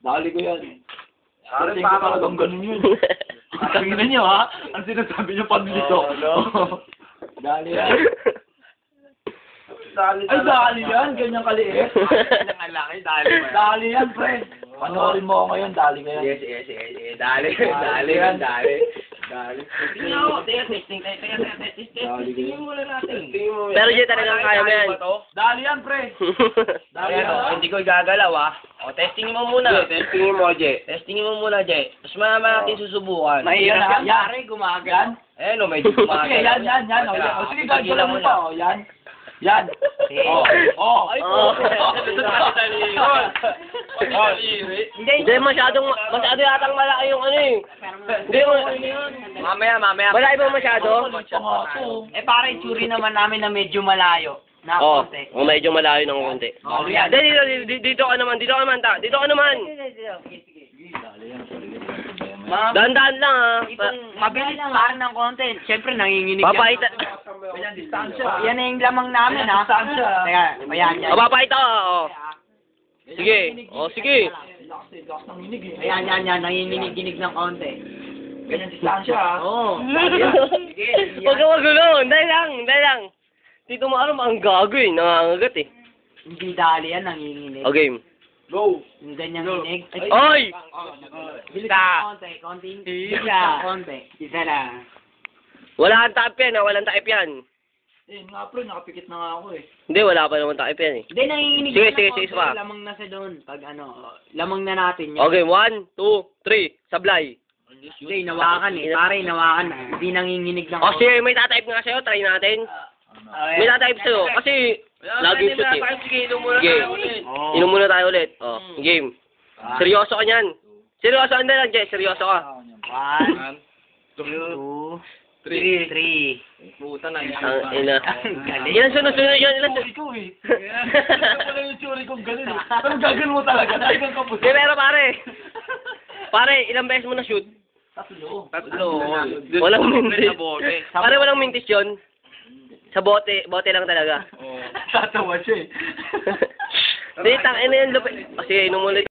Dali ko yan. Sorry, Kasi ko talagang ganun yun. Tangina niyo ha? Ang sinasabi niyo pag dito. Dali yan. Ay, dali yan. Ganyan kaliit. Ang laki, dali. Dali yan, pre. Panoorin mo ako ngayon. Dali ka yan. Yes. Dali. Dali. Testing muna natin. Pero Jay, talagang kaya mo yan. Dali yan, pre. Dali Ayan, yan. hindi ko gagalaw O, testing mo muna. Testingin mo, Jay. Testing mo muna, Jay. Tapos mama natin susubukan. Mahirap yan. Gumagan. Ayan o, medyo gumagalaw. Sige, yan. O, sige, gagawin mo pa. O, yan. Yan. Ay, Hindi, masyado yatang malaki yung ano eh. Hindi mo. Mamaya. Malaki ba masyado? Pare, tsuri naman namin na medyo malayo. Na konti. Medyo malayo ng konti. Yan. Dito ka naman. Dito ka naman. Dahan-dahan lang ha. Mabilis pare ng konti. Siyempre, nanginginig Papahita. Yan na yung lamang namin, ha? Teka, ayan. Papahita ka. Sige. Sige. Ayan, nanginginig ng konti. Ganyan distansya, ha? Oo. Huwag ka magulo. Dahil lang. Dito mo alam, ang gago eh. Nangangagat eh. Hindi dali yan, nanginginig. O game. Go. Yung ganyang inig. Oy! Bilis ng konti. Isa lang. Wala kang takip yan ha. Walang takip yan. Nga pre, nakapikit na nga ako eh. Hindi, wala pa naman takip yan eh. Hindi, nanginginig Sige, ng konti. pa. Lamang na sa doon. Pag lamang na natin yan. Okay, 1, 2, 3. Sablay. Hindi, nawakan eh. Pare, nawakan na. Hindi nanginginig ng O sige, may tatayip nga sa'yo. Try natin. May tatayip sa'yo. Kasi, lagi shoot eh. Sige, inom muna Sige. tayo ulit. Inom muna tayo ulit. O, game. Seryoso ka niyan. Seryoso ka na lang, Jess. Seryoso ka. 1, 2, 3. Puta na. Ang ina. Galing. Ilan sunod-sunod yun? Ilan Tsuri ko eh. Wala yung tsuri kong ganun eh. Pero gagawin mo talaga. Talagang kapos. Hindi, pero pare. Pare, ilang beses mo na shoot? Tatlo. Walang mintis. Sa bote. Pare, walang mintis yun. Sa bote lang talaga. Tatawa siya eh. Hindi, tangin na yun. Sige, inom ulit.